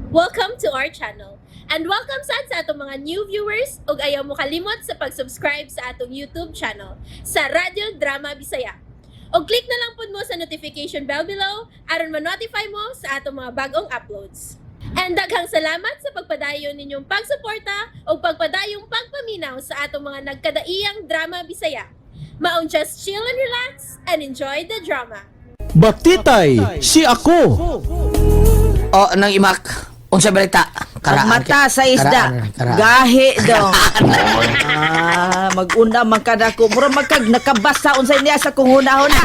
Welcome to our channel. And welcome sa atong mga new viewers ug ayaw mo kalimot sa pag-subscribe sa atong YouTube channel sa Radio Drama Bisaya. O click na lang pud mo sa notification bell below aron ma-notify mo sa atong mga bagong uploads. And daghang salamat sa pagpadayon ninyong pagsuporta o pagpadayong pagpaminaw sa atong mga nagkadaiyang Drama Bisaya. Maong just chill and relax and enjoy the drama. Batitay, si ako. O, nang imak. Unsa balita? Ang mata sa isda. Gahi daw. Mag-una man kada ko. Mura magkag nakabasa unsay niya sa kung huna-huna.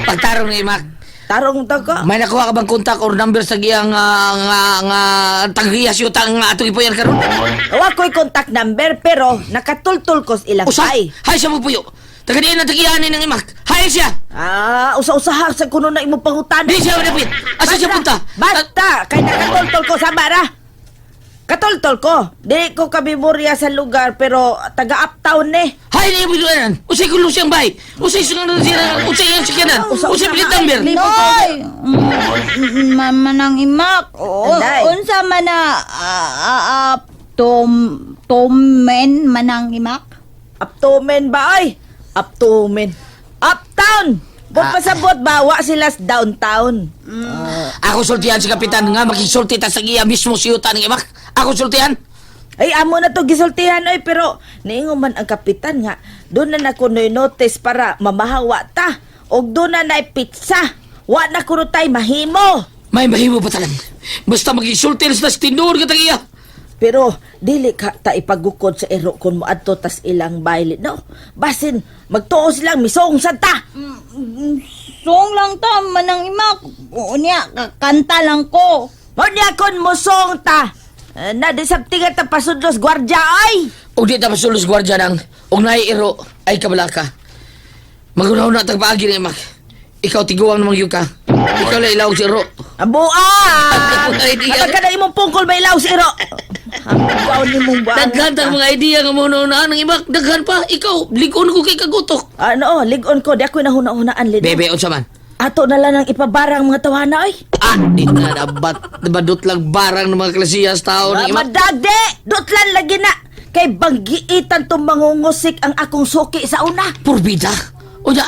Pagtarong ni imak. Tarong to ko. May nakuha ka bang kontak or number sa giyang nga tagiyas yung atong ipuyan karon? Wa ko'y contact number pero nakatultul ko sa ilang Usay. ay. Hay sa mo puyo. Tagadiin na tagiyanin ng imak. Hay siya. Usa-usaha sa kuno na imo pangutan. Di siya madapit. Asa siya punta? Basta, kay nakatultul ko sa bara. Katultul ko. Di ko kabimorya sa lugar pero taga-uptown ni. Hay na yung biluanan. Usay kulo siyang bay. Usay sunod siya. Usay yung sikyanan. Usay pilit number. Noy! Manang imak. Anday. Unsa man na tomen manang imak? Uptomen ba ay? Uptomen. Uptown! Kung pasabot ba, wa sila sa downtown. Ako sultihan si kapitan nga makisulti ta sa iya mismo si Yuta ng imak. Ako sultihan. Ay, amo na to gisultihan oy, pero niingon man ang kapitan nga, doon na ko notice para mamahawa ta. Og doon na pizza. Wa na kuno tay mahimo. May mahimo pa talang. Basta magisulti sa tinur ka tagiya. Pero dili ka ta ipagukod sa ero kon mo adto tas ilang baile no. Basin magtuo silang misong ta. Song lang ta manang imak. Unya kanta lang ko. Mo niya kon musong ta. Na disabtingan ta pasudlos gwardya ay. Og di ta masulos gwardya nang og naiiro ay kabalaka. Magunaw na tagpaagi ni imak. Ikaw tiguang namang yuka. Ikaw la ilaw si Ro. Abua! Idea. Kapag ka na imong pungkol may ilaw si Iro. Ikaw ni mong ba? Daghan tang mga idea nga mo na ng imak. Daghan pa. Ikaw, ligon ko kay kagutok. Ano, ligon ko. Di ako nahuna-hunaan, Lino. Bebe, unsa man? Ato na lang ang ipabarang mga tawana, ay. Di na badot lang barang ng mga klasiyas tao ng imak. Madagde! Dutlan lagi na. Kay banggiitan tong mangungusik ang akong suki sa una. Purbida. O ya,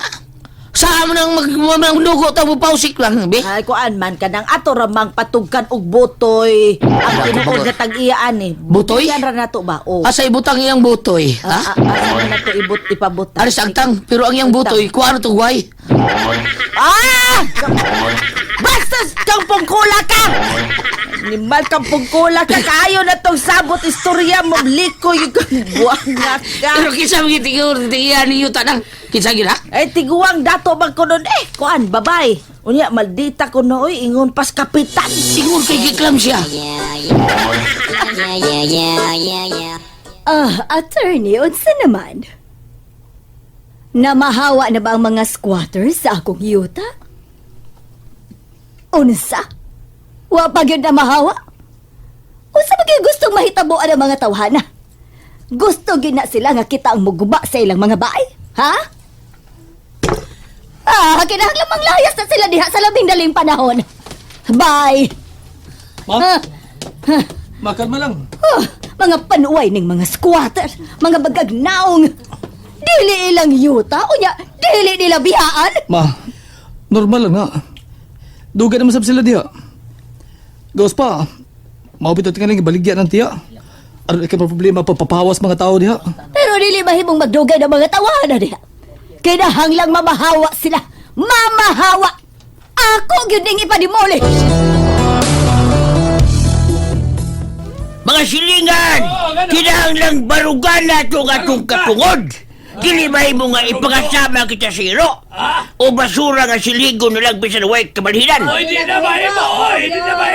saan mo nang maglugo ta mo pausik lang, be? Ay, kuan man ka nang ato ramang patugkan og butoy. Ang tinuod na tag-iyaan eh. Butoy? Yan ra nato ba? O. Asa ibutang iyang butoy, ha? Asa na nato ipabutang? Aris agtang, pero ang iyang butoy, kuha na to guway. Basta kang pungkula ka! Nimal kang pungkula ka, kayo na tong sabot istorya mo, likoy kang buwang ka. Pero kinsa mga tigiyan ni Yuta nang, kinsa gina? Ay, tiguang dato bang ko nun kuan, babay. Unya, maldita ko nooy, ingon pas kapitan. Ingon kay giklam siya. Attorney, unsa naman? Namahawa na ba ang mga squatters sa akong yuta? Unsa? Wa pa gyud na mahawa? Unsa ba gyud gustong mahitaboan ang mga tawhana? Gusto gina sila nga kita ang muguba sa ilang mga baay? Ha? Kinahanglan manglayas na sila diha sa labing daling panahon. Bye! Ma? Makalma lang. Mga panuway ning mga squatter, mga bagagnaong. Dili ilang yuta, unya, dili nila bihaan. Ma, normal lang nga. Duga naman sab sila diha. Gawas pa, maupit ka nang ibaligyan ng tiya. Aron ka problema papapawas mga tao diha. Pero dili mahimong magdugay ng mga tawanan diha. Kinahanglang mamahawa sila. Mamahawa! Ako gyud ning ipadimoli. Mga silingan! Kinahanglang barugan na itong atong katungod! Dili ba mo nga ipakasama kita sa iro? O basura nga siligo na lang bisan way kamalhinan? Hindi na ba?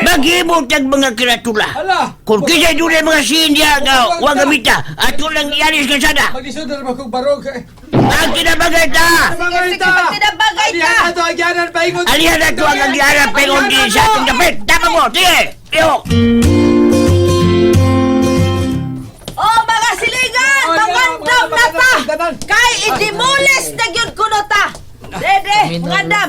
Maghimot ang mga kiratula. Kung kisa'y doon ay mga sinya nga huwag gamita, ato lang ialis ka sana. Mag-isod na naman kong barog. Ang kinabagay ta! Tinabagay ka! Ito ang yanan pa ingon. Alihan na ito ang agyara pengon din sa ating dapit. Tama mo, sige! Iyo! Oh, mga silingan! Tawandam na ta! Kay idimulis na yun kuno ta! Dede, mga dam!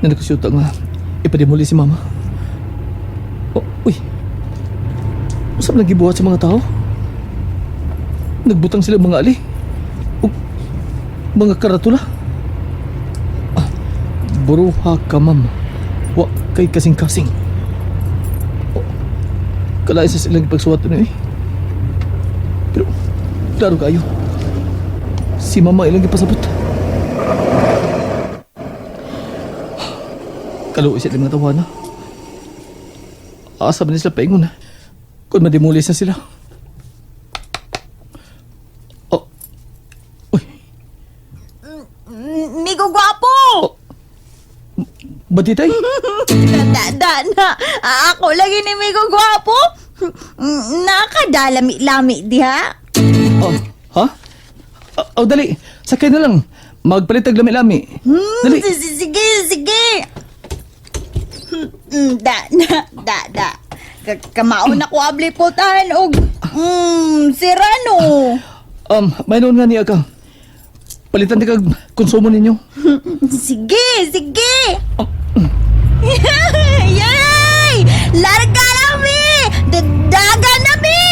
na nagkasyuta nga ipadimuli si mama. Oh, uy. Usap nang gibuhat sa mga tao. Nagbutang sila mga ali. O mga karatula. Buruha ka, ma'am. Wa kay kasing-kasing. Oh, kalain sa silang ipagsuwat na eh. Pero, klaro kayo. Si mama ilang ipasabot. Kaluwi sila mga tawana. Asa ba sila paingon na? Kung madimulis na sila. Oh. Uy. Migo gwapo! Batitay? Na. Ako lagi ni Migo gwapo. Nakadalami-lami diha. Oh, ha? Oh, dali. Sakay na lang. Magpalitag lami-lami. Dali. Sige. Da. Kamaon ako abli putahan og sirano. Mayroon nga niya ka. Palitan di kag konsumo ninyo. Sige. Yay! Larga nami! Daga nami!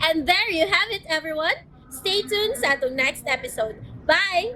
And there you have it, everyone. Stay tuned sa atong next episode. Bye!